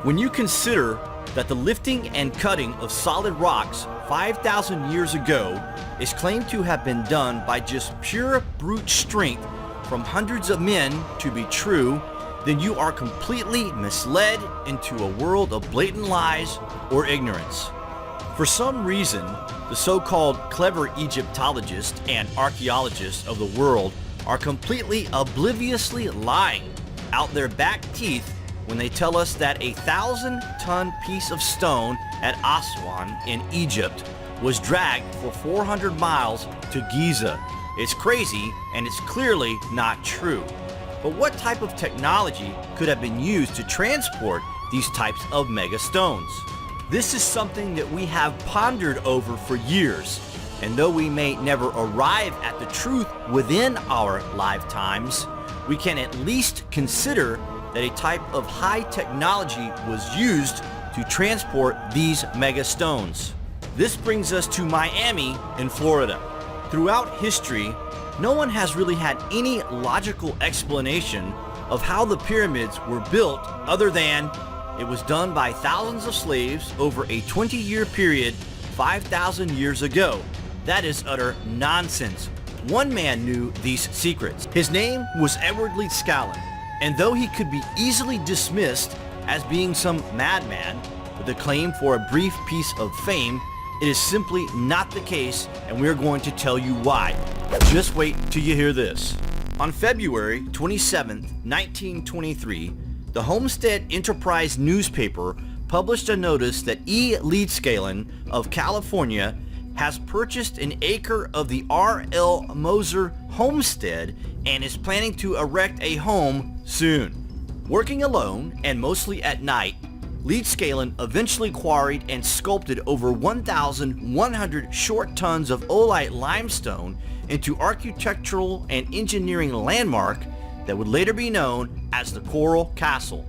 When you consider that the lifting and cutting of solid rocks 5,000 years ago is claimed to have been done by just pure brute strength from hundreds of men to be true, then you are completely misled into a world of blatant lies or ignorance. For some reason, the so-called clever Egyptologists and archaeologists of the world are completely obliviously lying out their back teeth when they tell us that a 1,000-ton piece of stone at Aswan in Egypt was dragged for 400 miles to Giza. It's crazy, and it's clearly not true. But what type of technology could have been used to transport these types of mega stones? This is something that we have pondered over for years, and though we may never arrive at the truth within our lifetimes, we can at least consider that a type of high technology was used to transport these mega stones. This brings us to Miami in Florida. Throughout history, no one has really had any logical explanation of how the pyramids were built other than it was done by thousands of slaves over a 20-year period 5,000 years ago. That is utter nonsense. One man knew these secrets. His name was Edward Leedskalnin, and though he could be easily dismissed as being some madman with a claim for a brief piece of fame, it is simply not the case, and we're going to tell you why. Just wait till you hear this. On February 27, 1923, the Homestead Enterprise newspaper published a notice that E. Leedskalnin of California has purchased an acre of the R.L. Moser homestead and is planning to erect a home soon. Working alone and mostly at night, Leedskalnin eventually quarried and sculpted over 1,100 short tons of oolite limestone into architectural and engineering landmark that would later be known as the Coral Castle.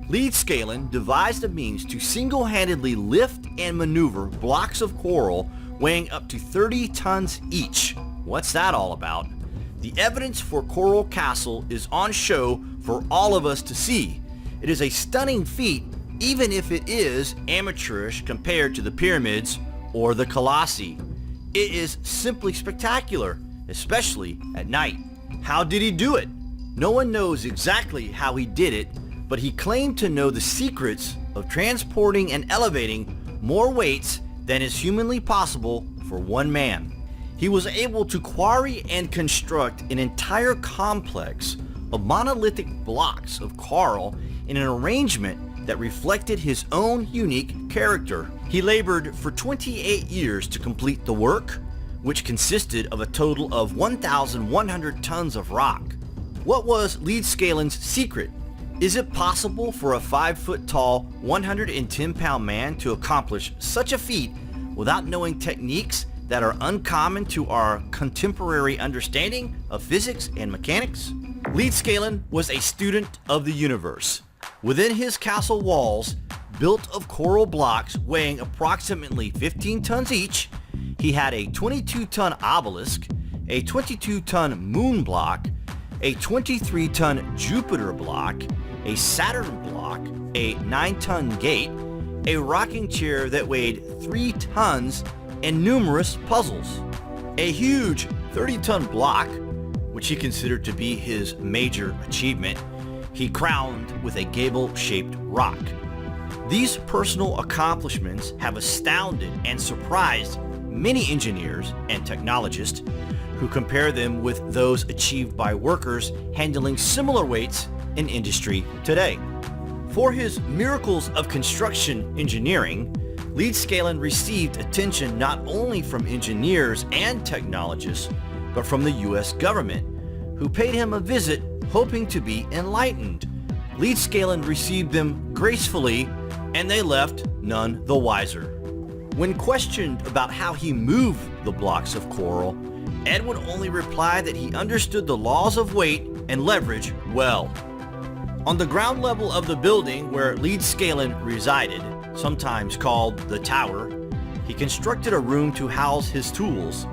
Leedskalnin devised a means to single-handedly lift and maneuver blocks of coral weighing up to 30 tons each. What's that all about? The evidence for Coral Castle is on show for all of us to see. It is a stunning feat, even if it is amateurish compared to the pyramids or the Colossi. It is simply spectacular, especially at night. How did he do it? No one knows exactly how he did it, but he claimed to know the secrets of transporting and elevating more weights than is humanly possible for one man. He was able to quarry and construct an entire complex of monolithic blocks of coral in an arrangement that reflected his own unique character. He labored for 28 years to complete the work, which consisted of a total of 1,100 tons of rock. What was Leedskalnin's secret? Is it possible for a 5-foot-tall, 110-pound man to accomplish such a feat without knowing techniques that are uncommon to our contemporary understanding of physics and mechanics? Leedskalnin was a student of the universe. Within his castle walls, built of coral blocks weighing approximately 15 tons each, he had a 22-ton obelisk, a 22-ton moon block, a 23-ton Jupiter block, a Saturn block, a 9-ton gate, a rocking chair that weighed 3 tons, and numerous puzzles. A huge 30-ton block, which he considered to be his major achievement, he crowned with a gable-shaped rock. These personal accomplishments have astounded and surprised many engineers and technologists who compare them with those achieved by workers handling similar weights in industry today. For his miracles of construction engineering, Leedskalnin received attention not only from engineers and technologists, but from the U.S. government, who paid him a visit hoping to be enlightened. Leedskalnin received them gracefully, and they left none the wiser. When questioned about how he moved the blocks of coral, Ed would only reply that he understood the laws of weight and leverage well. On the ground level of the building where Leedskalnin resided, sometimes called the Tower, he constructed a room to house his tools.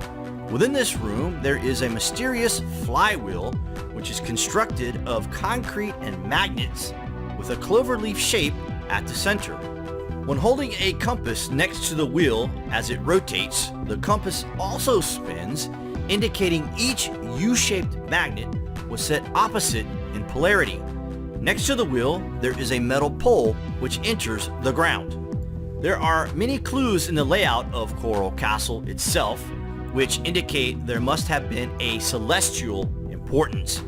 Within this room, there is a mysterious flywheel, which is constructed of concrete and magnets with a cloverleaf shape at the center. When holding a compass next to the wheel as it rotates, the compass also spins, indicating each U-shaped magnet was set opposite in polarity. Next to the wheel, there is a metal pole which enters the ground. There are many clues in the layout of Coral Castle itself, which indicate there must have been a celestial importance.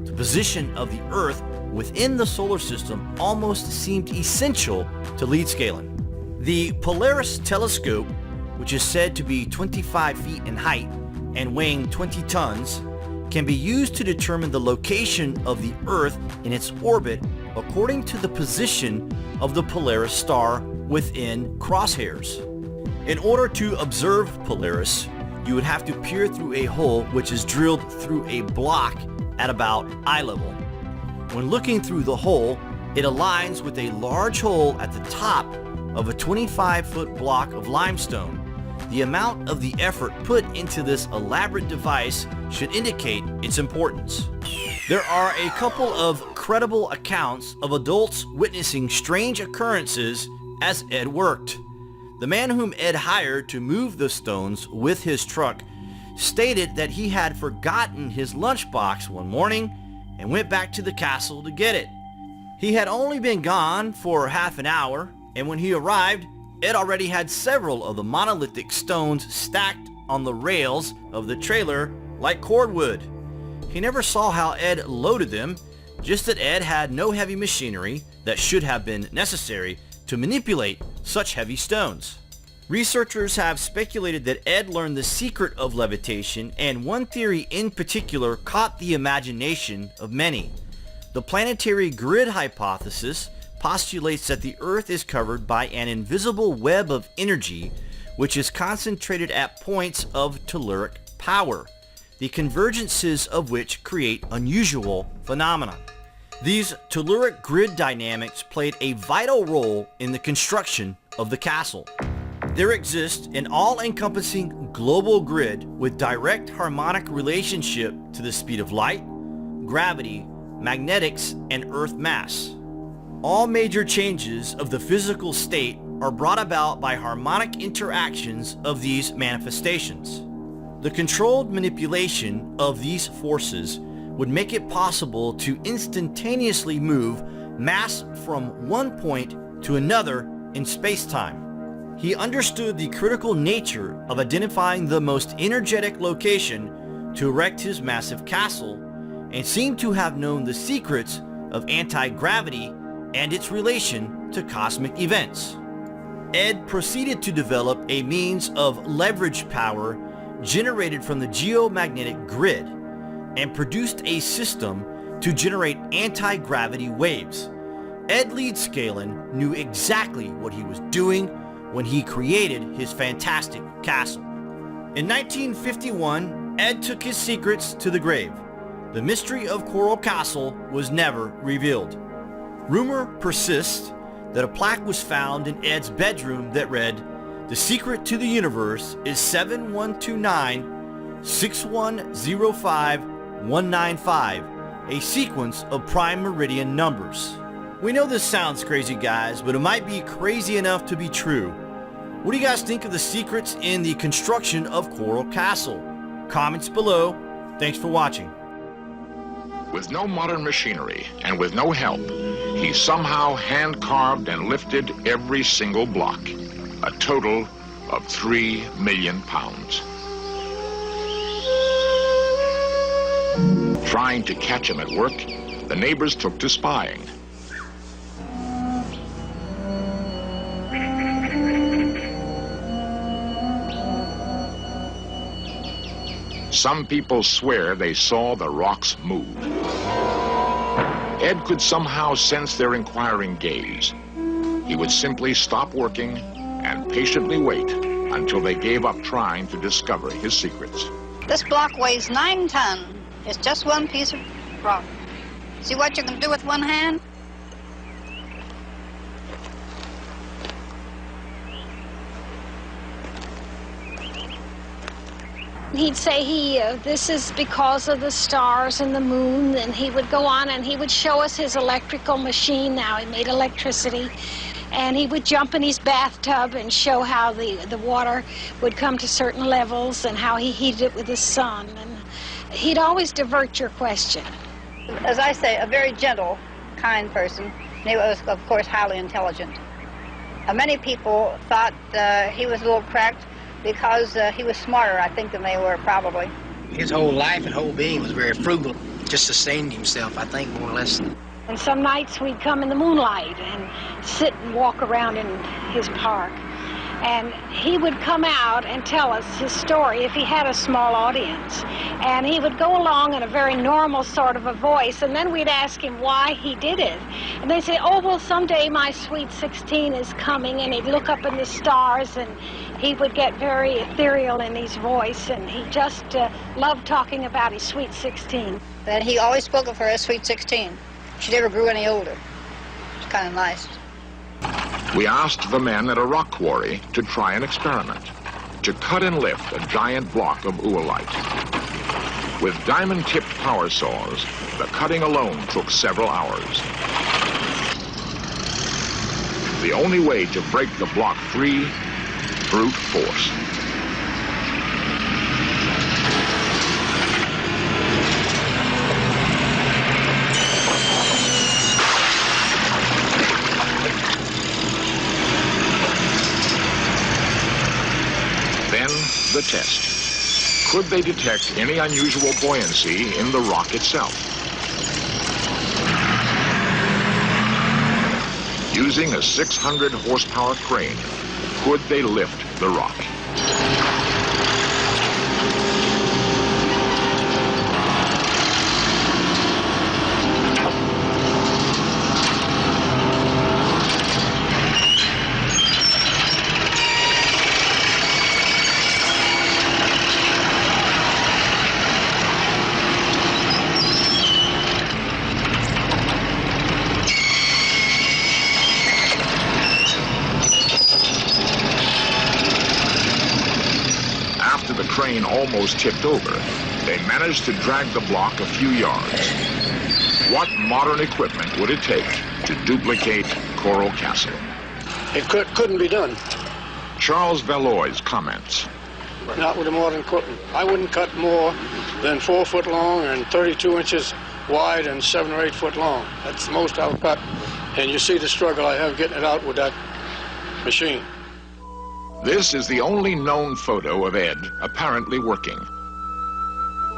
The position of the Earth within the solar system almost seemed essential to lead scaling. The Polaris telescope, which is said to be 25 feet in height and weighing 20 tons, can be used to determine the location of the Earth in its orbit according to the position of the Polaris star within crosshairs. In order to observe Polaris, you would have to peer through a hole which is drilled through a block at about eye level. When looking through the hole, it aligns with a large hole at the top of a 25-foot block of limestone. The amount of the effort put into this elaborate device should indicate its importance. There are a couple of credible accounts of adults witnessing strange occurrences as Ed worked. The man whom Ed hired to move the stones with his truck stated that he had forgotten his lunchbox one morning and went back to the castle to get it. He had only been gone for half an hour, and when he arrived, Ed already had several of the monolithic stones stacked on the rails of the trailer like cordwood. He never saw how Ed loaded them, just that Ed had no heavy machinery that should have been necessary to manipulate such heavy stones. Researchers have speculated that Ed learned the secret of levitation, and one theory in particular caught the imagination of many. The planetary grid hypothesis postulates that the Earth is covered by an invisible web of energy which is concentrated at points of telluric power, the convergences of which create unusual phenomena. These telluric grid dynamics played a vital role in the construction of the castle. There exists an all-encompassing global grid with direct harmonic relationship to the speed of light, gravity, magnetics, and Earth mass. All major changes of the physical state are brought about by harmonic interactions of these manifestations. The controlled manipulation of these forces would make it possible to instantaneously move mass from one point to another in space-time. He understood the critical nature of identifying the most energetic location to erect his massive castle, and seemed to have known the secrets of anti-gravity and its relation to cosmic events. Ed proceeded to develop a means of leverage power generated from the geomagnetic grid and produced a system to generate anti-gravity waves. Ed Leedscalen knew exactly what he was doing when he created his fantastic castle. In 1951, Ed took his secrets to the grave. The mystery of Coral Castle was never revealed. Rumor persists that a plaque was found in Ed's bedroom that read, "The secret to the universe is 7129-6105-195, a sequence of prime meridian numbers." We know this sounds crazy, guys, but it might be crazy enough to be true. What do you guys think of the secrets in the construction of Coral Castle? Comments below. Thanks for watching. With no modern machinery and with no help, he somehow hand-carved and lifted every single block, a total of 3 million pounds. Trying to catch him at work, the neighbors took to spying. Some people swear they saw the rocks move. Ed could somehow sense their inquiring gaze. He would simply stop working and patiently wait until they gave up trying to discover his secrets. This block weighs 9 tons. It's just one piece of rock. See what you can do with one hand? He'd say this is because of the stars and the moon, and he would go on and he would show us his electrical machine. Now he made electricity, and he would jump in his bathtub and show how the water would come to certain levels and how he heated it with the sun. And he'd always divert your question. As I say, a very gentle, kind person. He was, of course, highly intelligent. Many people thought he was a little cracked because he was smarter, I think, than they were, probably. His whole life and whole being was very frugal. Just sustained himself, I think, more or less. And some nights we'd come in the moonlight and sit and walk around in his park. And he would come out and tell us his story if he had a small audience. And he would go along in a very normal sort of a voice, and then we'd ask him why he did it. And they'd say, oh, well, someday my sweet 16 is coming, and he'd look up in the stars, and he would get very ethereal in his voice, and he just loved talking about his sweet 16. And he always spoke of her as sweet 16. She never grew any older. It's kind of nice. We asked the men at a rock quarry to try an experiment, to cut and lift a giant block of oolite. With diamond-tipped power saws, the cutting alone took several hours. The only way to break the block free, brute force. The test. Could they detect any unusual buoyancy in the rock itself? Using a 600 horsepower crane, could they lift the rock? Crane almost tipped over, they managed to drag the block a few yards. What modern equipment would it take to duplicate Coral Castle? It couldn't be done. Charles Valois comments. Not with the modern equipment. I wouldn't cut more than 4 foot long and 32 inches wide and 7 or 8 foot long. That's the most I'll cut. And you see the struggle I have getting it out with that machine. This is the only known photo of Ed apparently working.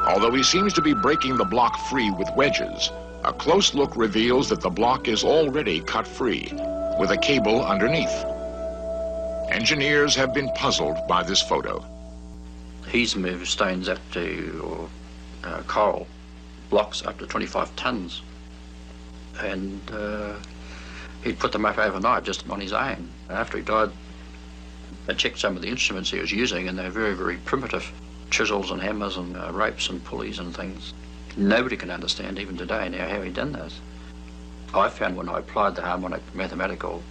Although he seems to be breaking the block free with wedges, a close look reveals that the block is already cut free, with a cable underneath. Engineers have been puzzled by this photo. He's moved stones up to, coral blocks up to 25 tons. And he'd put them up overnight just on his own. After he died, I checked some of the instruments he was using, and they're very, very primitive. Chisels and hammers and ropes and pulleys and things. Nobody can understand, even today, now how he done this. I found when I applied the harmonic mathematical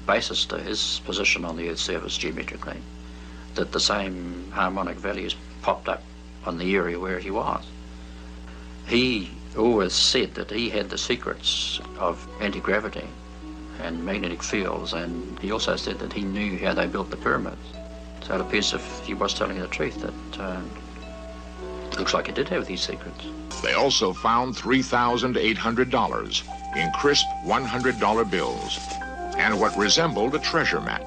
basis to his position on the Earth's surface geometrically, that the same harmonic values popped up on the area where he was. He always said that he had the secrets of anti-gravity and magnetic fields, and he also said that he knew how they built the pyramids. So it appears if he was telling the truth that it looks like he did have these secrets. They also found $3,800 in crisp $100 bills and what resembled a treasure map.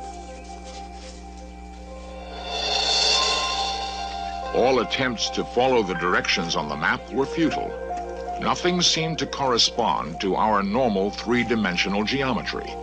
All attempts to follow the directions on the map were futile. Nothing seemed to correspond to our normal three-dimensional geometry.